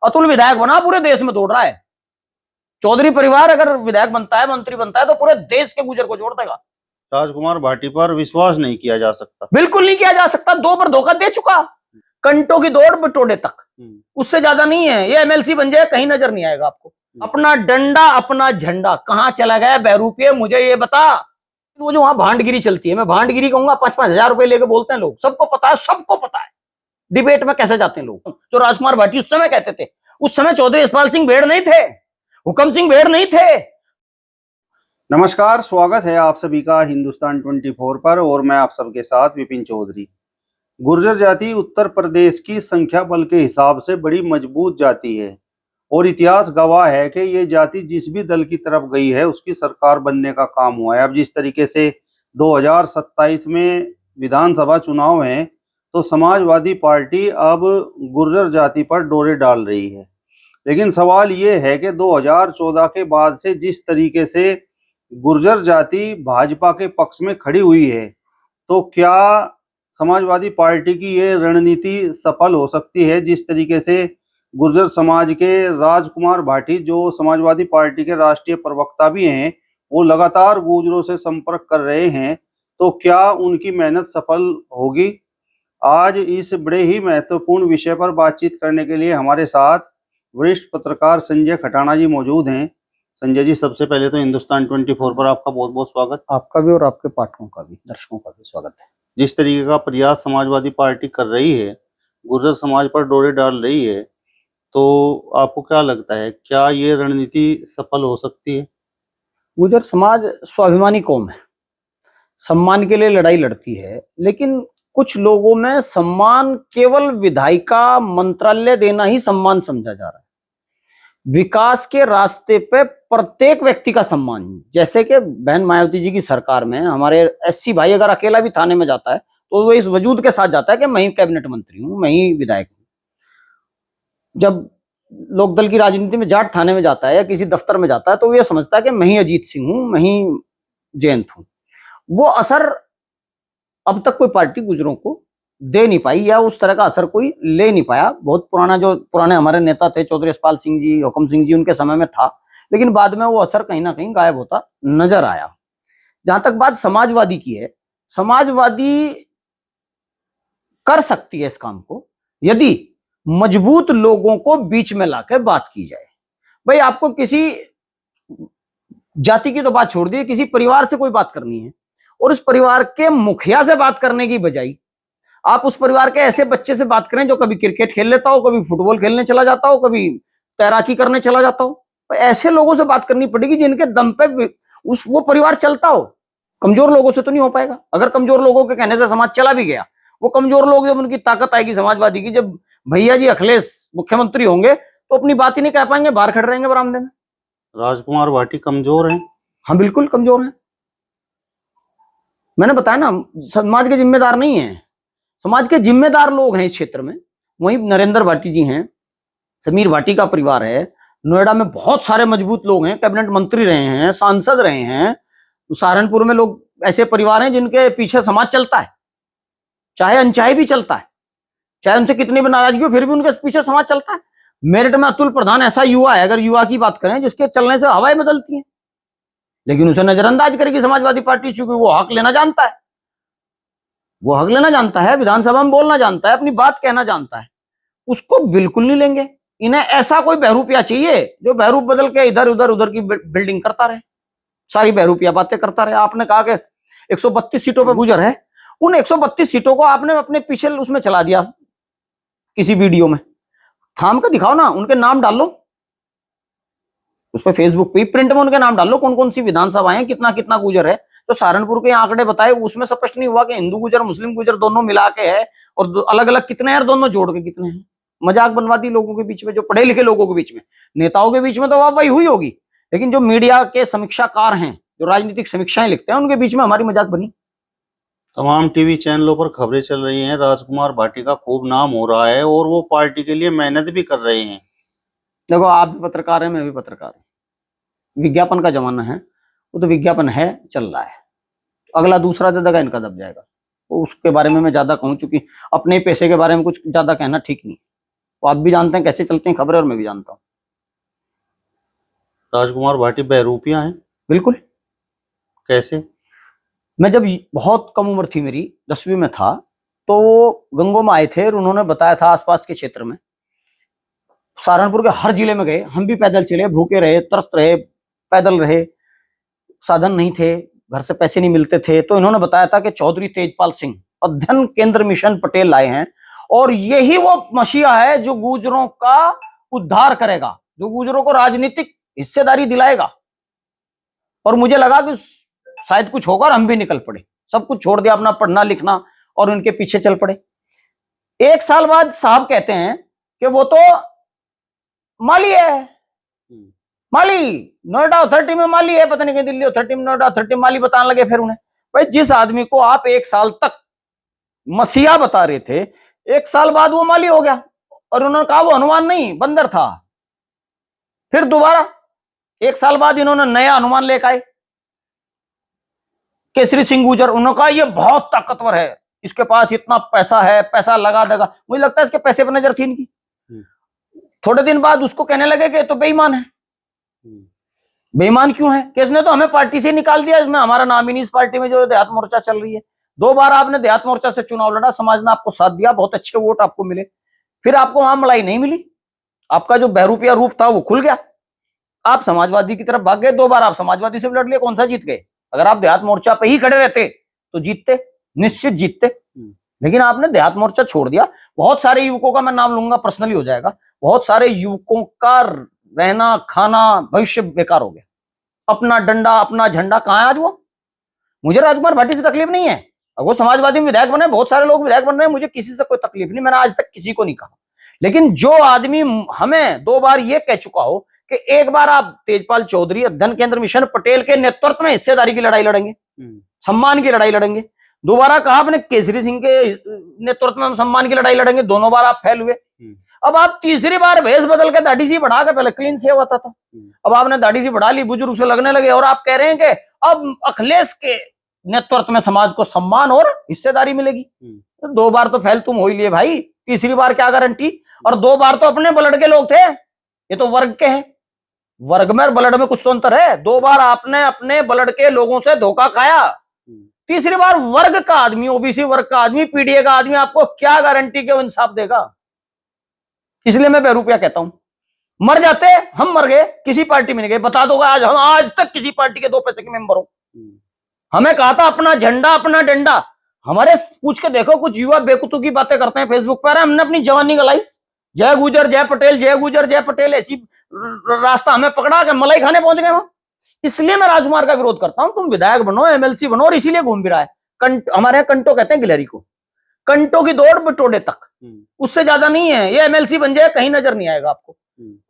अतुल विधायक बना, पूरे देश में दौड़ रहा है। चौधरी परिवार अगर विधायक बनता है, मंत्री बनता है, तो पूरे देश के गुजर को जोड़ देगा। राजकुमार भाटी पर विश्वास नहीं किया जा सकता। बिल्कुल नहीं किया जा सकता। 2 बार धोखा दे चुका, कंटों की दौड़ बटोड़े तक, उससे ज्यादा नहीं है। ये एमएलसी बन जाए कहीं नजर नहीं आएगा आपको। अपना डंडा अपना झंडा कहां चला गया बहरूपिये, मुझे ये बता। वो जो वहां भांडगिरी चलती है, मैं भांडगिरी कहूंगा, 5-5 हजार रुपए लेके बोलते हैं लोग, सबको पता है, सबको पता है डिबेट में कैसे जाते हैं लोग। जो राजकुमार भाटी उस समय कहते थे, उस समय चौधरी यशपाल सिंह भेड़ नहीं थे, हुकम सिंह भेड़ नहीं थे। नमस्कार, स्वागत है आप सभी का हिंदुस्तान 24 पर और मैं आप सबके साथ विपिन चौधरी। गुर्जर जाति उत्तर प्रदेश की संख्या बल के हिसाब से बड़ी मजबूत जाति है और इतिहास गवाह है कि ये जाति जिस भी दल की तरफ गई है उसकी सरकार बनने का काम हुआ है। अब जिस तरीके से 2027 में विधानसभा चुनाव हैं तो समाजवादी पार्टी अब गुर्जर जाति पर डोरे डाल रही है। लेकिन सवाल ये है कि 2014 के बाद से जिस तरीके से गुर्जर जाति भाजपा के पक्ष में खड़ी हुई है, तो क्या समाजवादी पार्टी की ये रणनीति सफल हो सकती है? जिस तरीके से गुर्जर समाज के राजकुमार भाटी, जो समाजवादी पार्टी के राष्ट्रीय प्रवक्ता भी हैं, वो लगातार गुर्जरों से संपर्क कर रहे हैं, तो क्या उनकी मेहनत सफल होगी? आज इस बड़े ही महत्वपूर्ण विषय पर बातचीत करने के लिए हमारे साथ वरिष्ठ पत्रकार संजय खटाना जी मौजूद हैं। संजय जी, सबसे पहले तो हिंदुस्तान 24 पर आपका बहुत बहुत स्वागत। आपका भी और आपके पाठकों का भी, दर्शकों का भी स्वागत है। जिस तरीके का प्रयास समाजवादी पार्टी कर रही है, गुर्जर समाज पर डोरे डाल रही है, तो आपको क्या लगता है, क्या ये रणनीति सफल हो सकती है? गुर्जर समाज स्वाभिमानी कौम है, सम्मान के लिए लड़ाई लड़ती है, लेकिन कुछ लोगों में सम्मान केवल विधायिका मंत्रालय देना ही सम्मान समझा जा रहा है। विकास के रास्ते पे प्रत्येक व्यक्ति का सम्मान, जैसे कि बहन मायावती जी की सरकार में हमारे एससी भाई अगर अकेला भी थाने में जाता है तो वो इस वजूद के साथ जाता है कि मैं ही कैबिनेट मंत्री हूं, मैं ही विधायक हूं। जब लोकदल की राजनीति में जाट थाने में जाता है या किसी दफ्तर में जाता है तो वो ये समझता है कि मैं ही अजीत सिंह हूं, मैं ही जयंत हूं। वो असर अब तक कोई पार्टी गुजरों को दे नहीं पाई या उस तरह का असर कोई ले नहीं पाया। बहुत पुराना, जो पुराने हमारे नेता थे चौधरी यशपाल सिंह जी, हुकम सिंह जी, उनके समय में था, लेकिन बाद में वो असर कहीं ना कहीं गायब होता नजर आया। जहां तक बात समाजवादी की है, समाजवादी कर सकती है इस काम को यदि मजबूत लोगों को बीच में लाकर बात की जाए। भाई, आपको किसी जाति की तो बात छोड़ दी, किसी परिवार से कोई बात करनी है और उस परिवार के मुखिया से बात करने की बजाय आप उस परिवार के ऐसे बच्चे से बात करें जो कभी क्रिकेट खेल लेता हो, कभी फुटबॉल खेलने चला जाता हो, कभी तैराकी करने चला जाता हो। तो ऐसे लोगों से बात करनी पड़ेगी जिनके दम पे वो परिवार चलता हो। कमजोर लोगों से तो नहीं हो पाएगा। अगर कमजोर लोगों के कहने से समाज चला भी गया, वो कमजोर लोग जब उनकी ताकत आएगी समाजवादी की, जब भैया जी अखिलेश मुख्यमंत्री होंगे तो अपनी बात ही नहीं कह पाएंगे, बाहर खड़े रहेंगे बरामदे में। राजकुमार भाटी कमजोर हैं? हाँ, बिल्कुल कमजोर हैं। मैंने बताया ना, समाज के जिम्मेदार नहीं है। समाज के जिम्मेदार लोग हैं इस क्षेत्र में। वहीं नरेंद्र भाटी जी हैं, समीर भाटी का परिवार है, नोएडा में बहुत सारे मजबूत लोग हैं, कैबिनेट मंत्री रहे हैं, सांसद रहे हैं। सहारनपुर में लोग, ऐसे परिवार हैं जिनके पीछे समाज चलता है, चाहे अनचाहे भी चलता है, चाहे उनसे कितनी भी नाराजगी हो फिर भी उनके पीछे समाज चलता है। मेरठ में अतुल प्रधान ऐसा युवा है, अगर युवा की बात करें, जिसके चलने से हवाएं बदलती हैं, लेकिन उसे नजरअंदाज करेगी समाजवादी पार्टी, चूंकि वो हक लेना जानता है। वो हक लेना जानता है, विधानसभा में बोलना जानता है, अपनी बात कहना जानता है, उसको बिल्कुल नहीं लेंगे। इन्हें ऐसा कोई बहरूपिया चाहिए जो बहरूप बदल के इधर उधर की बिल्डिंग करता रहे, सारी बहरूपिया बातें करता रहे। आपने कहा कि 132 सीटों पर गुजर है, उन 132 सीटों को आपने अपने पीछे उसमें चला दिया, किसी वीडियो में थाम कर दिखाओ ना, उनके नाम डाल लो उस पर, फेसबुक पे प्रिंट में उनके नाम डाल लो, कौन कौन सी विधानसभाएं कितना कितना गुजर है। तो सहारनपुर के आंकड़े बताए, उसमें स्पष्ट नहीं हुआ कि हिंदू गुजर मुस्लिम गुजर दोनों मिला के है और अलग अलग कितने हैं, दोनों जोड़ के कितने हैं। मजाक बनवा दी लोगों के बीच में, जो पढ़े लिखे लोगों के बीच में, नेताओं के बीच में तो वाहवाही हुई होगी, लेकिन जो मीडिया के समीक्षाकार हैं, जो राजनीतिक समीक्षाएं लिखते हैं, उनके बीच में हमारी मजाक बनी। तमाम टीवी चैनलों पर खबरें चल रही हैं, राजकुमार भाटी का खूब नाम हो रहा है और वो पार्टी के लिए मेहनत भी कर रहे हैं। देखो, आप भी पत्रकार हैं, मैं भी पत्रकार हूं। विज्ञापन का जमाना है, वो तो विज्ञापन है, चल रहा है, अगला दूसरा दे देगा, इनका दब जाएगा। तो उसके बारे में मैं ज्यादा कहूं, चूंकि अपने पैसे के बारे में कुछ ज्यादा कहना ठीक नहीं। वो आप भी जानते हैं कैसे चलती हैं खबरें, और मैं भी जानता हूँ। राजकुमार भाटी बहरूपिया हैं? बिल्कुल। कैसे? मैं जब बहुत कम उम्र थी मेरी, 10वीं में था, तो वो गंगों में आए थे और उन्होंने बताया था आसपास के क्षेत्र में, सहारनपुर के हर जिले में गए, हम भी पैदल चले, भूखे रहे, त्रस्त रहे, पैदल रहे, साधन नहीं थे, घर से पैसे नहीं मिलते थे। तो इन्होंने बताया था कि चौधरी तेजपाल सिंह अध्ययन केंद्र मिशन पटेल लाए हैं, और यही वो मसीहा है जो गुर्जरों का उद्धार करेगा, जो गुर्जरों को राजनीतिक हिस्सेदारी दिलाएगा। और मुझे लगा कि शायद कुछ होगा, और हम भी निकल पड़े, सब कुछ छोड़ दिया अपना पढ़ना लिखना और उनके पीछे चल पड़े। 1 साल बाद साहब कहते हैं कि वो तो माली है, माली नोएडा अथॉरिटी में माली है, पता नहीं कहीं दिल्ली अथॉरिटी में, नोएडा अथॉरिटी में माली बताने लगे। फिर उन्हें, भाई जिस आदमी को आप 1 साल तक मसीहा बता रहे थे, 1 साल बाद वो माली हो गया। और उन्होंने कहा वो हनुमान नहीं बंदर था। फिर दोबारा 1 साल बाद इन्होंने नया अनुमान लेकर आए, केसरी सिंह गुर्जर। उन्होंने कहा ये बहुत ताकतवर है, इसके पास इतना पैसा है, पैसा लगा देगा। मुझे लगता है इसके पैसे पर नजर थी इनकी। थोड़े दिन बाद उसको कहने लगे कि तो बेईमान है। बेईमान क्यों है? कि इसने तो हमें पार्टी से निकाल दिया, इसमें हमारा नाम ही नहीं इस पार्टी में जो देहात मोर्चा चल रही है। 2 बार आपने देहात मोर्चा से चुनाव लड़ा, समाज ने आपको साथ दिया, बहुत अच्छे वोट आपको मिले, फिर आपको वहां मलाई नहीं मिली, आपका जो बहरूपिया रूप था वो खुल गया, आप समाजवादी की तरफ भाग गए। 2 बार आप समाजवादी से भी लड़ लिए, कौन सा जीत गए? अगर आप देहात मोर्चा पे ही खड़े रहते तो जीतते, निश्चित जीतते, लेकिन आपने देहात मोर्चा छोड़ दिया। बहुत सारे युवकों का मैं नाम लूंगा, पर्सनली हो जाएगा, बहुत सारे युवकों का रहना खाना भविष्य बेकार हो गया। अपना डंडा अपना झंडा कहां है आज वो? मुझे राजकुमार भाटी से तकलीफ नहीं है, वो समाजवादी में विधायक बने, बहुत सारे लोग विधायक बन रहे हैं, मुझे किसी से कोई तकलीफ नहीं, मैंने आज तक किसी को नहीं कहा। लेकिन जो आदमी हमें 2 बार ये कह चुका हो कि एक बार आप तेजपाल चौधरी अध्ययन केंद्र मिशन पटेल के नेतृत्व में हिस्सेदारी की लड़ाई लड़ेंगे, सम्मान की लड़ाई लड़ेंगे, दोबारा कहा आपने केसरी सिंह के नेतृत्व में हम सम्मान की लड़ाई लड़ेंगे, दोनों बार आप फेल हुए। अब आप तीसरी बार भेष बदल के दाढ़ी सी बढ़ा के, पहले क्लीन सेव आता था, अब आपने दाढ़ी सी बढ़ा ली, बुजुर्ग से लगने लगे, और आप कह रहे हैं कि अब अखिलेश के नेतृत्व में समाज को सम्मान और हिस्सेदारी मिलेगी। 2 बार तो फेल तुम हो ही लिए भाई, तीसरी बार क्या गारंटी? और 2 बार तो अपने ब्लड के लोग थे, ये तो वर्ग के हैं, वर्ग में और ब्लड में कुछ तो अंतर है। 2 बार आपने अपने ब्लड के लोगों से धोखा खाया, तीसरी बार वर्ग का आदमी, ओबीसी वर्ग का आदमी, पीडीए का आदमी आपको क्या गारंटी के वो इंसाफ देगा? इसलिए मैं बहरूपिया कहता हूं, मर जाते हम मर गए, किसी पार्टी में नहीं गए। बता दो आज, हम आज तक किसी पार्टी के 2 पैसे के मेंबर हो। हमें कहा था अपना झंडा अपना डंडा, हमारे पूछ के देखो, कुछ युवा बेकुतु की बातें करते हैं फेसबुक पर, हमने अपनी जवानी गलाई, जय गुजर जय पटेल, जय गुजर जय पटेल, ऐसी रास्ता हमें पकड़ा के मलाई खाने पहुंच गए वहां। इसलिए मैं राजकुमार का विरोध करता हूं, तुम विधायक बनो, एमएलसी बनो, और इसीलिए घूम भी रहा है। हमारे यहाँ कंटो कहते हैं गिलहरी को, कंटो की दौड़ बटोड़े तक, उससे ज्यादा नहीं है। ये एमएलसी बन जाए कहीं नजर नहीं आएगा आपको।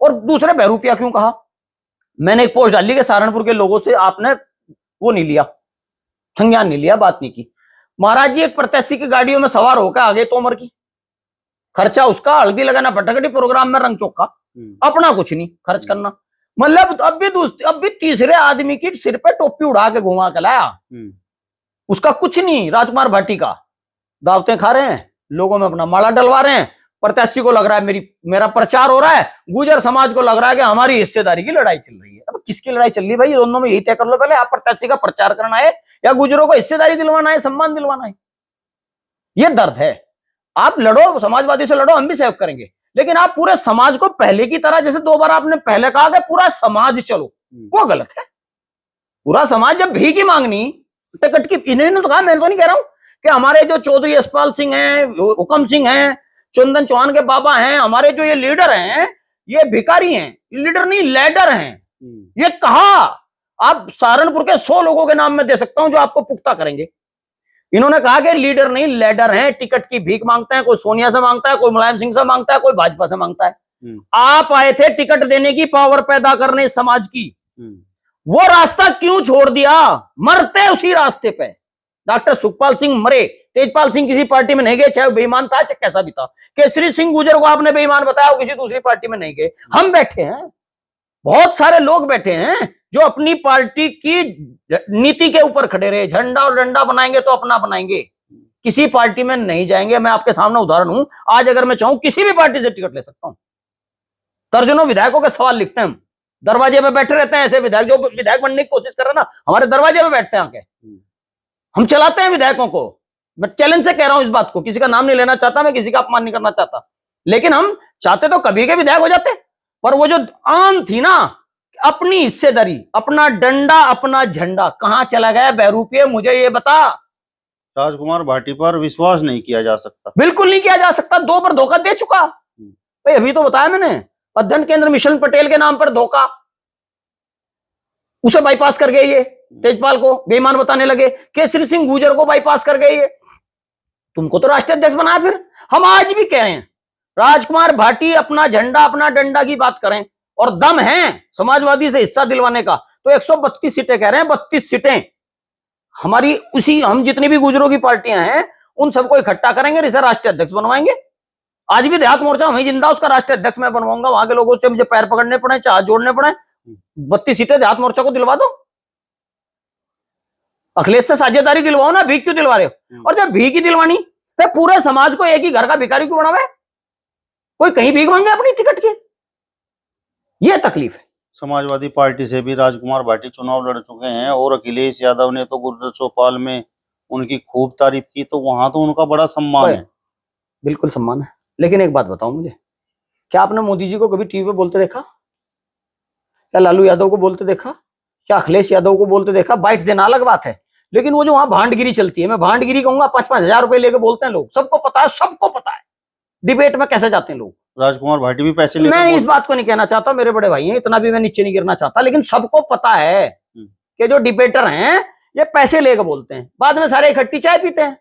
और दूसरे बहरूपिया क्यों कहा? मैंने एक पोस्ट डाली कि सहारनपुर के लोगों से आपने वो नहीं लिया, संज्ञान नहीं लिया, बात नहीं की। महाराज जी, एक प्रत्याशी की गाड़ियों में सवार होकर आगे तोमर की, खर्चा उसका, हल्दी लगाना फटाखटी, प्रोग्राम में रंग चौका, अपना कुछ नहीं खर्च करना। मतलब अब भी तीसरे आदमी की सिर पे टोपी उड़ा के घुमा के लाया, उसका कुछ नहीं। राजकुमार भाटी का दावतें खा रहे हैं, लोगों में अपना माला डलवा रहे हैं, प्रत्याशी को लग रहा है मेरा प्रचार हो रहा है, गुर्जर समाज को लग रहा है कि हमारी हिस्सेदारी की लड़ाई चल रही है। अब किसकी लड़ाई चल रही है भाई? दोनों में यही तय कर लो पहले, आप प्रत्याशी का प्रचार करना है या गुर्जरों को हिस्सेदारी दिलवाना है, सम्मान दिलवाना है? ये दर्द है। आप लड़ो, समाजवादी से लड़ो, हम भी सहयोग करेंगे, लेकिन आप पूरे समाज को पहले की तरह, जैसे 2 बार आपने पहले कहा कि पूरा समाज चलो, वो गलत है। पूरा समाज जब भीख ही मांगनी टिकट की, इन्होंने तो कहा, मैं तो नहीं कह रहा हूं कि हमारे जो चौधरी यशपाल सिंह हैं, हुकम सिंह हैं, चंदन चौहान के बाबा हैं, हमारे जो ये लीडर हैं, ये भिखारी हैं, लीडर नहीं लैडर हैं। ये कहा आप सहारनपुर के 100 लोगों के नाम में दे सकता हूं जो आपको पुख्ता करेंगे। इन्होंने कहा कि लीडर नहीं लैडर हैं, टिकट की भीख मांगते हैं, कोई सोनिया से मांगता है, कोई मुलायम सिंह से मांगता है, कोई भाजपा से मांगता है। आप आए थे टिकट देने की, पावर पैदा करने समाज की, वो रास्ता क्यों छोड़ दिया? मरते उसी रास्ते पे। डॉक्टर सुखपाल सिंह मरे, तेजपाल सिंह किसी पार्टी में नहीं गए, चाहे बेईमान था चाहे कैसा भी था। केसरी सिंह गुर्जर को आपने बेईमान बताया, वो किसी दूसरी पार्टी में नहीं गए। हम बैठे हैं, बहुत सारे लोग बैठे हैं जो अपनी पार्टी की नीति के ऊपर खड़े रहे, झंडा और डंडा बनाएंगे तो अपना बनाएंगे, किसी पार्टी में नहीं जाएंगे। मैं आपके सामने उदाहरण हूं, आज अगर मैं चाहूं किसी भी पार्टी से टिकट ले सकता हूं। दर्जनों विधायकों के सवाल लिखते हैं हम, दरवाजे पे बैठे रहते हैं ऐसे विधायक जो विधायक बनने की कोशिश कर रहे हैं ना, हमारे दरवाजे पे बैठते हैं आके, हम चलाते हैं विधायकों को। मैं चैलेंज से कह रहा हूं इस बात को, किसी का नाम नहीं लेना चाहता, मैं किसी का अपमान नहीं करना चाहता, लेकिन हम चाहते तो कभी के विधायक हो जाते। पर वो जो आन थी ना, अपनी हिस्सेदारी, अपना डंडा अपना झंडा, कहां चला गया बहरूपिये, मुझे ये बता। राजकुमार भाटी पर विश्वास नहीं किया जा सकता, बिल्कुल नहीं किया जा सकता, 2 पर धोखा दे चुका भाई। अभी तो बताया मैंने, अध्ययन केंद्र मिशन पटेल के नाम पर धोखा, उसे बाईपास कर गए ये, तेजपाल को बेईमान बताने लगे, केसरी सिंह गुर्जर को बाईपास कर गए ये, तुमको तो राष्ट्रीय अध्यक्ष बनाया। फिर हम आज भी कह रहे हैं, राजकुमार भाटी अपना झंडा अपना डंडा की बात करें और दम है समाजवादी से हिस्सा दिलवाने का, तो 132 सीटें कह रहे हैं, 32 सीटें हमारी, उसी हम जितनी भी गुजरों की पार्टियां हैं उन सबको इकट्ठा करेंगे, इसे राष्ट्रीय अध्यक्ष बनवाएंगे। आज भी देहात मोर्चा वहीं जिंदा, उसका राष्ट्रीय अध्यक्ष मैं बनवाऊंगा। वहां के लोगों से मुझे पैर पकड़ने पड़े, चाहे हाथ जोड़ने पड़े, 32 सीटें देहात मोर्चा को दिलवा दो। अखिलेश से साझेदारी दिलवाओ ना, भीख क्यों दिलवा रहे हो? और जब भीख ही दिलवानी तो पूरे समाज को एक ही घर का भिखारी क्यों बनावे? कोई कहीं भीख मांगे अपनी टिकट की, ये तकलीफ है। समाजवादी पार्टी से भी राजकुमार भाटी चुनाव लड़ चुके हैं और अखिलेश यादव ने तो गुर्जर चौपाल में उनकी खूब तारीफ की, तो वहां तो उनका बड़ा सम्मान है। बिल्कुल सम्मान है, लेकिन एक बात बताओ मुझे, क्या आपने मोदी जी को कभी टीवी पे बोलते देखा? क्या लालू यादव को बोलते देखा? क्या अखिलेश यादव को बोलते देखा? बाइट देना अलग बात है, लेकिन वो जो वहां भांडगिरी चलती है, मैं भांडगिरी कहूंगा, 5-5 हजार रुपए लेके बोलते हैं लोग, सबको पता है, सबको पता है डिबेट में कैसे जाते हैं लोग। राजकुमार भाटी भी पैसे लेकर, मैं इस बात को नहीं कहना चाहता, मेरे बड़े भाई हैं, इतना भी मैं नीचे नहीं गिरना चाहता, लेकिन सबको पता है कि जो डिबेटर हैं ये पैसे लेकर बोलते हैं, बाद में सारे इकट्ठी चाय पीते हैं।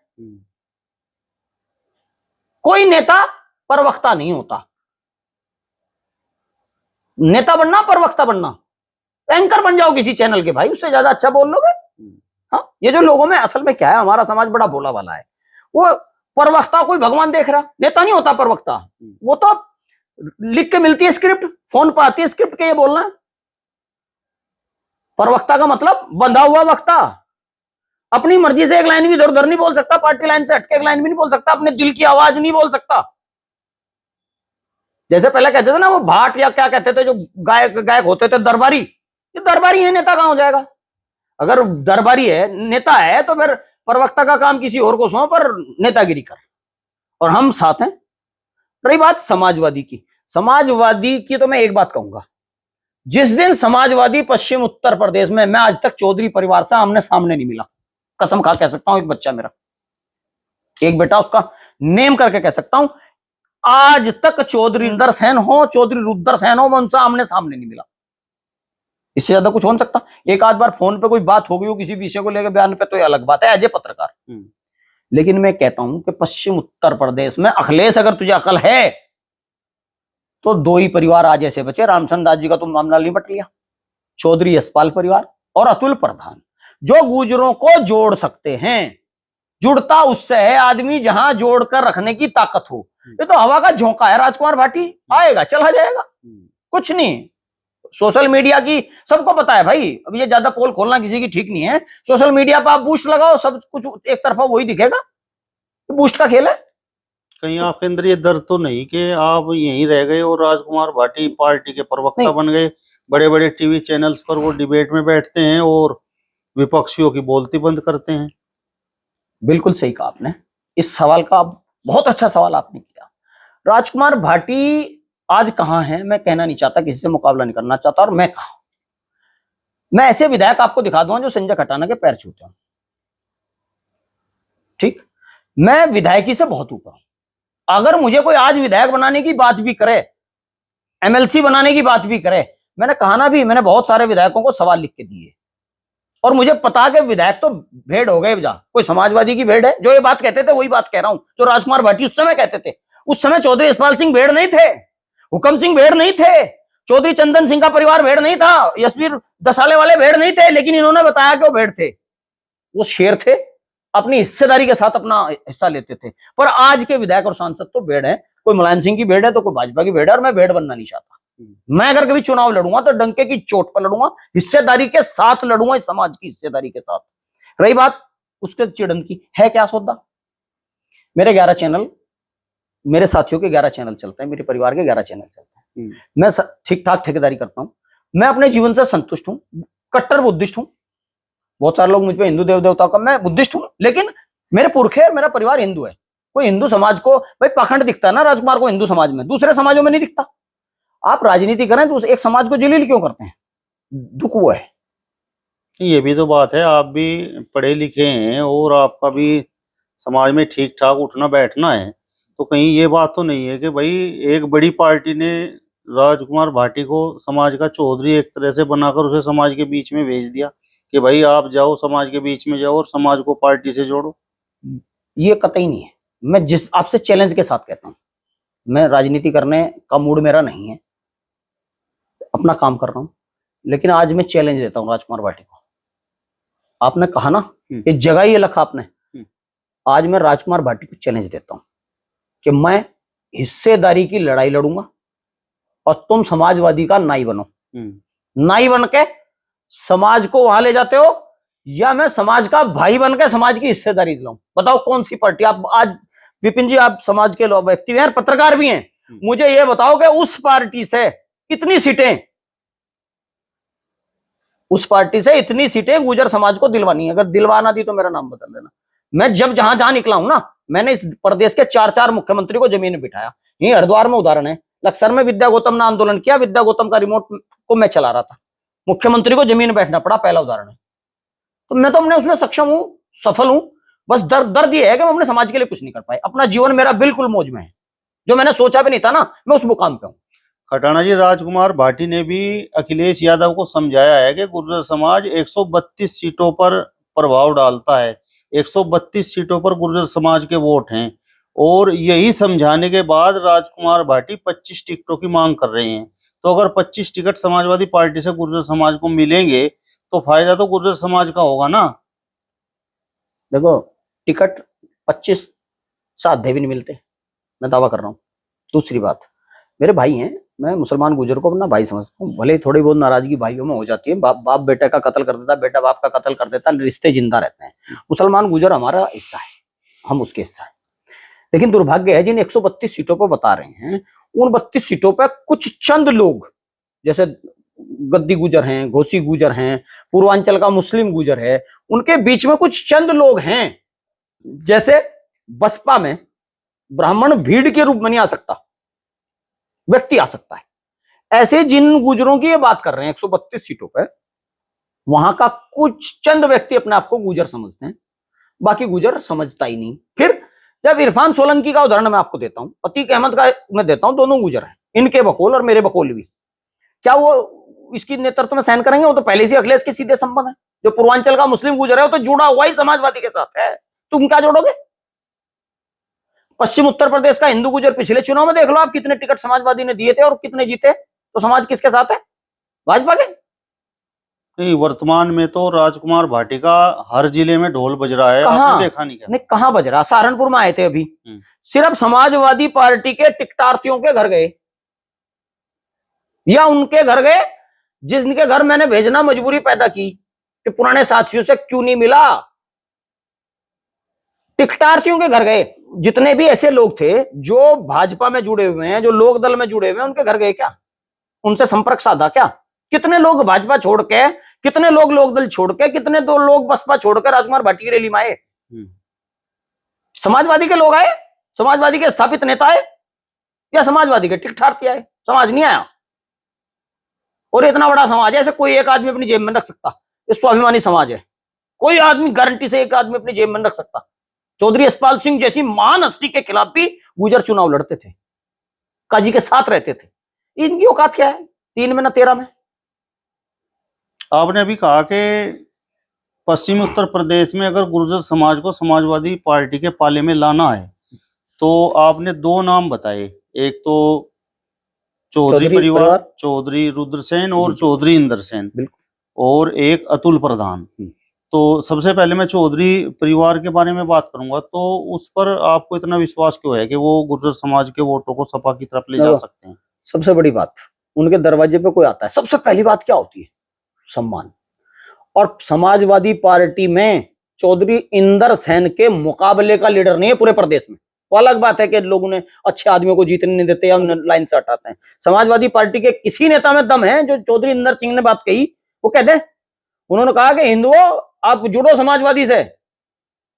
कोई नेता परवक्ता नहीं होता, नेता बनना परवक्ता बनना, एंकर बन जाओ किसी चैनल के भाई, उससे ज्यादा अच्छा बोल लोगे। हाँ, ये जो लोगों में असल में क्या है, हमारा समाज बड़ा भोला वाला है, वो परवक्ता कोई भगवान देख रहा, नेता नहीं होता परवक्ता, वो तो लिख के मिलती है स्क्रिप्ट, फोन पर आती है स्क्रिप्ट के ये बोलना है। परवक्ता का मतलब बंधा हुआ वक्ता, अपनी मर्जी से एक लाइन भी इधर उधर नहीं बोल सकता, पार्टी लाइन से हटके एक लाइन भी नहीं बोल सकता, अपने दिल की आवाज नहीं बोल सकता। जैसे पहले कहते थे ना वो भाट या क्या कहते थे जो गायक होते थे, दरबारी, ये दरबारी है, नेता कहां हो जाएगा? अगर दरबारी है, नेता है, तो फिर प्रवक्ता का काम किसी और को सौंप पर नेतागिरी कर, और हम साथ हैं। रही बात समाजवादी की तो मैं एक बात कहूंगा, जिस दिन समाजवादी पश्चिम उत्तर प्रदेश में, मैं आज तक चौधरी परिवार से आमने सामने नहीं मिला, कसम खा कह सकता हूं, एक बच्चा मेरा, एक बेटा, उसका नेम करके कह सकता हूं, आज तक चौधरी इंदर सेन हो, चौधरी रुद्र सेन हो, मैं उनसे आमने सामने नहीं मिला। इससे ज्यादा कुछ हो नहीं सकता। एक आध बार फोन पे कोई बात हो गई हो किसी विषय को लेकर बयान पे, तो ये अलग बात है एज ए पत्रकार, लेकिन मैं कहता हूं कि पश्चिम उत्तर प्रदेश में अखिलेश, अगर तुझे अकल है तो 2 ही परिवार आज ऐसे बचे, रामचंद्र दास जी का तुम मामला नहीं बट लिया, चौधरी यशपाल परिवार और अतुल प्रधान, जो गुजरों को जोड़ सकते हैं। जुड़ता उससे है आदमी जहां जोड़कर रखने की ताकत हो। ये तो हवा का झोंका है, राजकुमार भाटी आएगा चला जाएगा, कुछ नहीं। सोशल मीडिया की सबको पता है भाई, अब ये ज्यादा पोल खोलना किसी की ठीक नहीं है। सोशल मीडिया पर आप बूस्ट लगाओ, सब कुछ एक तरफा वही दिखेगा, बूस्ट का खेल है। कहीं आपके अंदर ये डर तो नहीं कि आप यहीं रह गए और राजकुमार भाटी पार्टी के प्रवक्ता बन गए, बड़े बड़े टीवी चैनल्स पर वो डिबेट में बैठते हैं और विपक्षियों की बोलती बंद करते हैं? बिल्कुल सही कहा आपने, इस सवाल का बहुत अच्छा सवाल आपने किया। राजकुमार भाटी आज कहां है मैं कहना नहीं चाहता, किसी से मुकाबला नहीं करना चाहता, और मैं कहा, मैं ऐसे विधायक आपको दिखा दूंगा जो संजय खटाना के पैर छूते हैं, ठीक। मैं विधायकी से बहुत ऊपर हूं। अगर मुझे कोई आज विधायक बनाने की बात भी करे, एमएलसी बनाने की बात भी करे, मैंने कहा ना भी, मैंने बहुत सारे विधायकों को सवाल लिख के दिए, और मुझे पता कि विधायक तो भेड़ हो गए, जा कोई समाजवादी की भेड़ है, जो ये बात कहते थे वही बात कह रहा हूं, जो राजकुमार भाटी उस समय कहते थे। उस समय चौधरी यशपाल सिंह भेड़ नहीं थे, हुकम सिंह भेड़ नहीं थे, चौधरी चंदन सिंह का परिवार भेड़ नहीं था, यशवीर दसाले वाले भेड़ नहीं थे, लेकिन इन्होंने बताया कि वो भेड़ थे, वो शेर थे, अपनी हिस्सेदारी के साथ अपना हिस्सा लेते थे। पर आज के विधायक और सांसद तो भेड़ है, कोई मुलायम सिंह की भेड़ है तो कोई भाजपा की भेड़ है, और मैं भेड़ बनना नहीं चाहता। मैं अगर कभी चुनाव लड़ूंगा तो डंके की चोट पर लड़ूंगा, हिस्सेदारी के साथ लड़ूंगा, इस समाज की हिस्सेदारी के साथ। रही बात उसके चिड़न की, है क्या सौदा? मेरे 11 चैनल, मेरे साथियों के 11 चैनल चलते हैं, मेरे परिवार के 11 चैनल चलते हैं। मैं ठीक ठाक ठेकेदारी करता हूँ। मैं अपने जीवन से संतुष्ट हूँ, कट्टर बुद्धिस्ट हूँ। बहुत सारे लोग मुझ पे हिंदू देव देवताओं का, मैं बुद्धिस्ट हूँ, लेकिन मेरे पुरखे और मेरा परिवार हिंदू है। कोई हिंदू समाज को भाई पाखंड दिखता है ना राजकुमार को हिंदू समाज में, दूसरे समाजों में नहीं दिखता। आप राजनीति करें तो एक समाज को जलील क्यों करते हैं? दुख हुआ है। ये भी तो बात है, आप भी पढ़े लिखे हैं और आपका भी समाज में ठीक ठाक उठना बैठना है, तो कहीं ये बात तो नहीं है कि भाई एक बड़ी पार्टी ने राजकुमार भाटी को समाज का चौधरी एक तरह से बनाकर उसे समाज के बीच में भेज दिया कि भाई आप जाओ समाज के बीच में जाओ और समाज को पार्टी से जोड़ो? ये कतई नहीं है। मैं जिस आपसे चैलेंज के साथ कहता हूं, मैं राजनीति करने का मूड मेरा नहीं है, अपना काम कर रहा हूं, लेकिन आज मैं चैलेंज देता हूं राजकुमार भाटी को। आपने कहा ना, ये जगह ही लखा आपने, आज मैं राजकुमार भाटी को चैलेंज देता हूं कि मैं हिस्सेदारी की लड़ाई लड़ूंगा और तुम समाजवादी का नाई बनो। नाई बन के समाज को वहां ले जाते हो, या मैं समाज का भाई बन के समाज की हिस्सेदारी दिलाऊं? बताओ कौन सी पार्टी? आप आज विपिन जी, आप समाज के लोग, व्यक्ति भी हैं, पत्रकार भी हैं, मुझे ये बताओ कि उस पार्टी से कितनी सीटें, उस पार्टी से इतनी सीटें गुर्जर समाज को दिलवानी है? अगर दिलवाना दी तो मेरा नाम बदल देना। मैं जब जहां जहां निकला हूं ना, मैंने इस प्रदेश के 4 मुख्यमंत्री को जमीन में बिठाया। यही हरिद्वार में उदाहरण है, लक्सर में विद्या गौतम ने आंदोलन किया, विद्या गौतम का रिमोट को मैं चला रहा था, मुख्यमंत्री को जमीन में बैठना पड़ा, पहला उदाहरण है। तो मैं तो अपने उसमें सक्षम हूं, सफल हूं। बस दर्द ये है कि मैं अपने समाज के लिए कुछ नहीं कर पाए। अपना जीवन मेरा बिल्कुल मौज में है, जो मैंने सोचा भी नहीं था ना, मैं उस मुकाम पे हूं। खटाना जी, राजकुमार भाटी ने भी अखिलेश यादव को समझाया है कि गुर्जर समाज 132 सीटों पर प्रभाव डालता है, 132 सीटों पर गुर्जर समाज के वोट हैं, और यही समझाने के बाद राजकुमार भाटी 25 टिकटों की मांग कर रहे हैं। तो अगर 25 टिकट समाजवादी पार्टी से गुर्जर समाज को मिलेंगे तो फायदा तो गुर्जर समाज का होगा ना। देखो, टिकट 25 साध्य भी नहीं मिलते, मैं दावा कर रहा हूं। दूसरी बात, मेरे भाई हैं, मैं मुसलमान गुर्जर को अपना भाई समझता हूँ। भले ही थोड़ी बहुत नाराजगी भाइयों में हो जाती है, बाप बेटे का कत्ल कर देता, बेटा बाप का कत्ल कर देता, रिश्ते जिंदा रहते हैं। मुसलमान गुर्जर हमारा हिस्सा है, हम उसके हिस्सा है। लेकिन दुर्भाग्य है, जिन 132 सीटों पर बता रहे हैं, उन 32 सीटों पर कुछ चंद लोग, जैसे गद्दी गुजर हैं, घोसी गुजर हैं, पूर्वांचल का मुस्लिम गुजर है, उनके बीच में कुछ चंद लोग हैं। जैसे बसपा में ब्राह्मण भीड़ के रूप में नहीं आ सकता, व्यक्ति आ सकता है। ऐसे जिन गुजरों की ये बात कर रहे हैं 132 सीटों पर, वहां का कुछ चंद व्यक्ति अपने आप को गुजर समझते हैं, बाकी गुजर समझता ही नहीं। फिर जब इरफान सोलंकी का उदाहरण मैं आपको देता हूं, अतीक अहमद का मैं देता हूं, दोनों गुजर हैं, इनके बकौल और मेरे बकौल भी। क्या वो इसकी नेतृत्व में सहन करेंगे? वो तो पहले से अखिलेश के सीधे संबंध है। जो पूर्वांचल का मुस्लिम गुजर है वो तो जुड़ा हुआ ही समाजवादी के साथ है, तुम क्या जोड़ोगे? पश्चिम उत्तर प्रदेश का हिंदू गुजर, पिछले चुनाव में देख लो आप, कितने टिकट समाजवादी ने दिए थे और कितने जीते। तो समाज किसके साथ है? भाजपा के। नहीं, वर्तमान में तो राजकुमार भाटी का हर जिले में ढोल बज रहा है, आपने देखा नहीं क्या? नहीं, कहां बज रहा? सहारनपुर में आए थे अभी, सिर्फ समाजवादी पार्टी के टिकटार्थियों के घर गए, या उनके घर गए जिनके घर मैंने भेजना मजबूरी पैदा की कि पुराने साथियों से क्यों नहीं मिला। टिकटार्थियों के घर गए। जितने भी ऐसे लोग थे जो भाजपा में जुड़े हुए हैं, जो लोक दल में जुड़े हुए हैं, उनके घर गए क्या? उनसे संपर्क साधा क्या? कितने लोग भाजपा छोड़ के, कितने लोग लोकदल छोड़ के, कितने दो लोग बसपा छोड़कर राजकुमार भाटी की रैली में आए? समाजवादी के लोग आए, समाजवादी के स्थापित नेता आए, या समाजवादी के टिकटार्थी आए? समाज नहीं आया। और इतना बड़ा समाज है, ऐसे कोई एक आदमी अपनी जेब में रख सकता? ये स्वाभिमानी समाज है, कोई आदमी गारंटी से एक आदमी अपनी जेब में रख सकता? चौधरी यशपाल सिंह जैसी महान हस्ती के खिलाफ भी गुजर चुनाव लड़ते थे, काजी के साथ रहते थे। इनकी औकात क्या है? 3 में ना 13 में। आपने अभी कहा कि पश्चिमी उत्तर प्रदेश में अगर गुर्जर समाज को समाजवादी पार्टी के पाले में लाना है, तो आपने 2 नाम बताए, एक तो चौधरी परिवार, चौधरी रुद्रसेन और चौधरी इंदर सेन, और एक अतुल प्रधान। तो सबसे पहले मैं चौधरी परिवार के बारे में बात करूंगा। तो उस पर आपको इतना विश्वास क्यों है कि वो गुर्जर समाज के वोटों को सपा की तरफ ले जा सकते हैं? सबसे बड़ी बात, उनके दरवाजे पे कोई आता है, सबसे पहली बात क्या होती है? सम्मान। और समाजवादी पार्टी में चौधरी इंदर सेन के मुकाबले का लीडर नहीं है पूरे प्रदेश में। वो अलग बात है कि लोग उन्हें अच्छे आदमियों को जीतने नहीं देते या उन्हें लाइन से हटाते हैं। समाजवादी पार्टी के किसी नेता में दम है? जो चौधरी इंदर सिंह ने बात कही वो कह दे। उन्होंने कहा कि हिंदुओं आप जुड़ो समाजवादी से,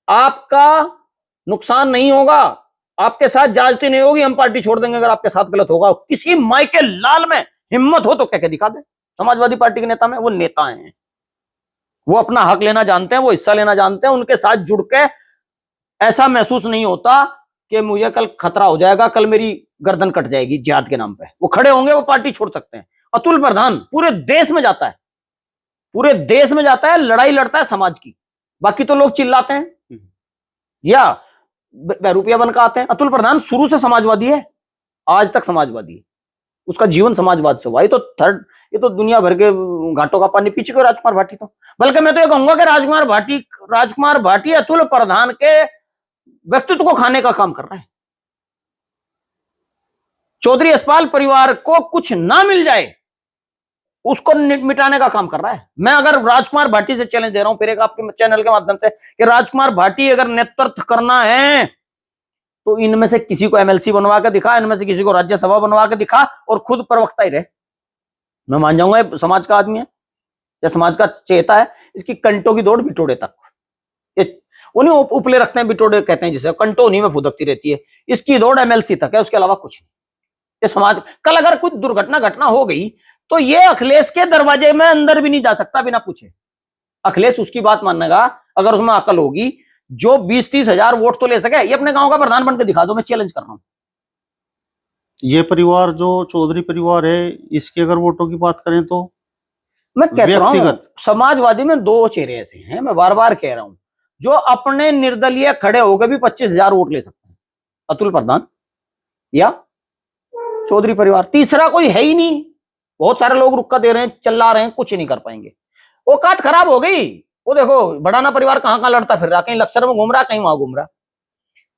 आपका नुकसान नहीं होगा, आपके साथ जाजती नहीं होगी, हम पार्टी छोड़ देंगे अगर आपके साथ गलत होगा। किसी माई के लाल में हिम्मत हो तो कह के दिखा दे। समाजवादी पार्टी के नेता में, वो नेता हैं, वो अपना हक लेना जानते हैं, वो हिस्सा लेना जानते हैं। उनके साथ जुड़ के ऐसा महसूस नहीं होता कि मुझे कल खतरा हो जाएगा, कल मेरी गर्दन कट जाएगी जिहाद के नाम पे। वो खड़े होंगे, वो पार्टी छोड़ सकते हैं। अतुल प्रधान पूरे देश में जाता है, पूरे देश में जाता है, लड़ाई लड़ता है समाज की। बाकी तो लोग चिल्लाते हैं या बहरूपिया बनकर आते हैं। अतुल प्रधान शुरू से समाजवादी है, आज तक समाजवादी है, उसका जीवन समाजवाद से हुआ। ये तो दुनिया भर के घाटों का पानी पी चुके राजकुमार भाटी। तो बल्कि मैं तो ये कहूंगा कि राजकुमार भाटी अतुल प्रधान के व्यक्तित्व को खाने का काम कर रहा है। चौधरी यशपाल परिवार को कुछ ना मिल जाए उसको मिटाने का काम कर रहा है। मैं अगर राजकुमार भाटी से चैलेंज दे रहा हूं फिर एक आपके चैनल के माध्यम से कि राजकुमार भाटी अगर नेतृत्व करना है तो इनमें से किसी को एमएलसी बनवा के दिखा, इनमें से किसी को राज्यसभा बनवा के दिखा और खुद प्रवक्ता ही रहे। मैं मान जाऊंगा समाज का आदमी है या समाज का चेता है। इसकी कंटों की दौड़ बिटोड़े तक, उन्हें उपले रखते हैं, बिटोड़े कहते हैं जिसे, कंटो उन्हीं में फुदकती रहती है। इसकी दौड़ एमएलसी तक है, उसके अलावा कुछ नहीं। ये समाज, कल अगर कुछ दुर्घटना घटना हो गई तो ये अखिलेश के दरवाजे में अंदर भी नहीं जा सकता बिना पूछे। अखिलेश उसकी बात मानेगा अगर उसमें अकल होगी। जो 20-30 हजार वोट तो ले सके, ये अपने गांव का प्रधान बनकर दिखा दो, मैं चैलेंज कर रहा हूं। ये परिवार जो चौधरी परिवार है, इसकी अगर वोटों की बात करें तो मैं कहता हूं समाजवादी में दो चेहरे ऐसे हैं, मैं बार बार कह रहा हूं, जो अपने निर्दलीय खड़े होकर भी 25,000 वोट ले सकते हैं, अतुल प्रधान या चौधरी परिवार। तीसरा कोई है ही नहीं। बहुत सारे लोग रुक्का दे रहे हैं, चिल्ला रहे हैं, कुछ नहीं कर पाएंगे। औकात खराब हो गई। वो देखो बढ़ाना परिवार कहां कहां लड़ता फिर रहा, कहीं लक्सर में घूम रहा, कहीं वहां घूम रहा।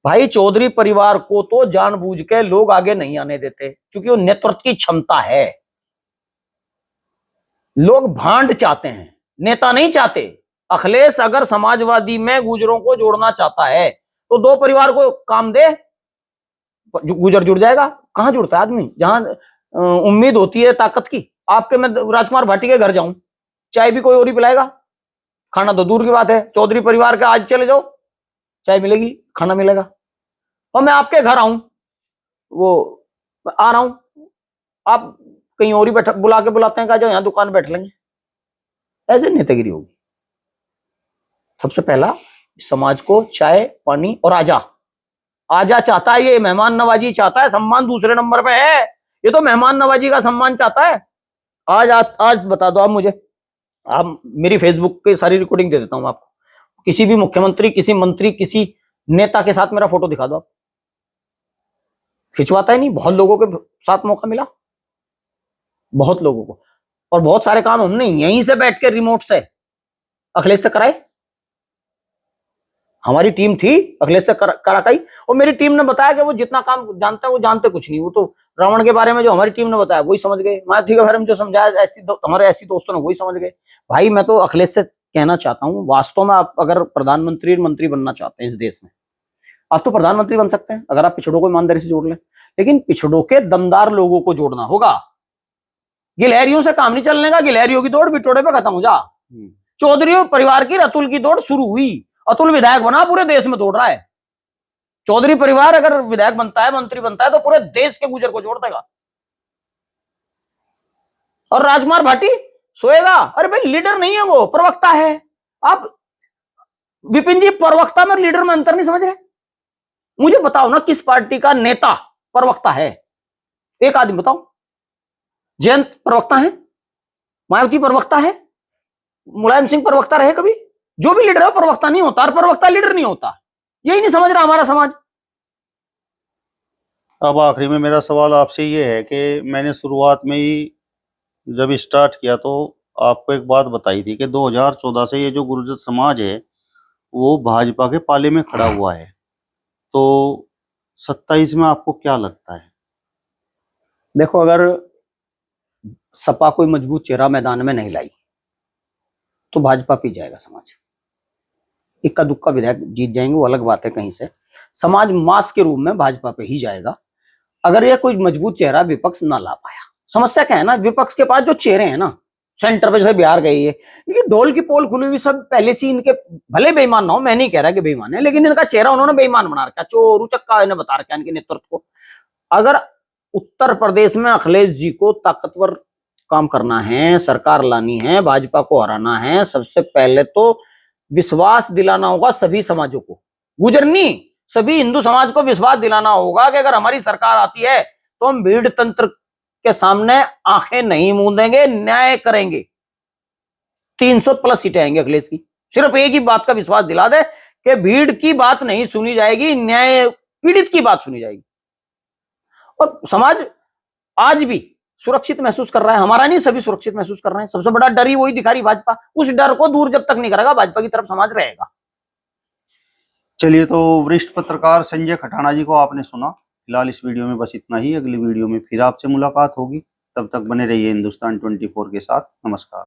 भाई चौधरी परिवार को तो जानबूझ के लोग आगे नहीं आने देते क्योंकि वो नेतृत्व की क्षमता है। लोग भांड चाहते हैं, नेता नहीं चाहते। अखिलेश अगर समाजवादी में गुजरों को जोड़ना चाहता है तो दो परिवार को काम दे, गुजर जुड़ जाएगा। कहां जुड़ता है आदमी? जहां उम्मीद होती है ताकत की। आपके मैं राजकुमार भाटी के घर जाऊं, चाय भी कोई और ही पिलाएगा, खाना तो दूर की बात है। चौधरी परिवार का आज चले जाओ, चाय मिलेगी, खाना मिलेगा। और मैं आपके घर आऊं, वो आ रहा हूं, आप कहीं और ही बुलाते हैं, कहा जाओ यहां दुकान बैठ लेंगे। ऐसे नेतागिरी होगी। सबसे पहला समाज को चाय पानी और आजा चाहता है, ये मेहमान नवाजी चाहता है। सम्मान दूसरे नंबर पे है, ये तो मेहमान नवाजी का सम्मान चाहता है। आज बता दो आप मुझे, आप मेरी फेसबुक की सारी रिकॉर्डिंग दे देता हूं आपको, किसी भी मुख्यमंत्री, किसी मंत्री, किसी नेता के साथ मेरा फोटो दिखा दो आप। खिंचवाता ही नहीं। बहुत लोगों के साथ मौका मिला, बहुत लोगों को, और बहुत सारे काम हमने यहीं से बैठ के रिमोट से अखिलेश से कराए। हमारी टीम थी, अखिलेश से कराई। और मेरी टीम ने बताया कि वो जितना काम जानता है वो जानते कुछ नहीं। वो तो रावण के बारे में जो हमारी टीम ने बताया वही समझ गए, मायावती के बारे में जो समझाया हमारे ऐसी दोस्तों ने वही समझ गए। भाई मैं तो अखिलेश से कहना चाहता हूं, वास्तव में आप अगर प्रधानमंत्री मंत्री बनना चाहते हैं इस देश में, आप तो प्रधानमंत्री बन सकते हैं अगर आप पिछड़ों को ईमानदारी से जोड़ लें। लेकिन पिछड़ों के दमदार लोगों को जोड़ना होगा। गिलहरियों से काम नहीं चलने का। गिलहरियों की दौड़ बिटोड़े पे खत्म हो जा। चौधरी परिवार की अतुल की दौड़ शुरू हुई। अतुल विधायक बना, पूरे देश में दौड़ रहा है। चौधरी परिवार अगर विधायक बनता है, मंत्री बनता है तो पूरे देश के गुजर को जोड़ देगा। और राजकुमार भाटी सोएगा? अरे भाई लीडर नहीं है वो, प्रवक्ता है। आप विपिन जी प्रवक्ता में और लीडर में अंतर नहीं समझ रहे? मुझे बताओ ना, किस पार्टी का नेता प्रवक्ता है? एक आदमी बताओ। जयंत प्रवक्ता है, मायावती प्रवक्ता है, मुलायम सिंह प्रवक्ता रहे कभी? जो भी लीडर है प्रवक्ता नहीं होता, और प्रवक्ता लीडर नहीं होता। यही नहीं समझ रहा हमारा समाज। अब आखिरी में मेरा सवाल आपसे ये है कि मैंने शुरुआत में ही जब स्टार्ट किया तो आपको एक बात बताई थी कि 2014 से ये जो गुर्जर समाज है वो भाजपा के पाले में खड़ा हुआ है। तो 27 में आपको क्या लगता है? देखो, अगर सपा कोई मजबूत चेहरा मैदान में नहीं लाई तो भाजपा पी जाएगा समाज। इक्का दुक्का विधायक जीत जाएंगे वो अलग बात है, कहीं से समाज मास के रूप में भाजपा पे ही जाएगा अगर ये कोई मजबूत चेहरा विपक्ष ना ला पाया। समस्या क्या है ना, विपक्ष के पास जो चेहरे हैं ना, सेंटर पे जैसे बिहार गई है, इनकी ढोल की पोल खुली हुई, सब पहले से इनके भले बेईमान ना हो, मैं नहीं कह रहा कि बेईमान है, लेकिन इनका चेहरा उन्होंने बेईमान बना रखा, चोर उचक्का इन्हें बता रखा इनके नेतृत्व को। अगर उत्तर प्रदेश में अखिलेश जी को ताकतवर काम करना है, सरकार लानी है, भाजपा को हराना है, सबसे पहले तो विश्वास दिलाना होगा सभी समाजों को, गुजरनी सभी हिंदू समाज को विश्वास दिलाना होगा कि अगर हमारी सरकार आती है तो हम भीड़ तंत्र के सामने आंखें नहीं मूंदेंगे, न्याय करेंगे। 300+ सीटें आएंगी अखिलेश की, सिर्फ एक ही बात का विश्वास दिला दे कि भीड़ की बात नहीं सुनी जाएगी, न्याय पीड़ित की बात सुनी जाएगी। और समाज आज भी सुरक्षित महसूस कर रहा है, हमारा नहीं, सभी सुरक्षित महसूस कर रहे हैं। सबसे बड़ा डर ही वही दिखा रही भाजपा, उस डर को दूर जब तक नहीं करेगा भाजपा की तरफ समाज रहेगा। चलिए, तो वरिष्ठ पत्रकार संजय खटाना जी को आपने सुना। फिलहाल इस वीडियो में बस इतना ही। अगली वीडियो में फिर आपसे मुलाकात होगी, तब तक बने रहिए हिंदुस्तान 24 के साथ। नमस्कार।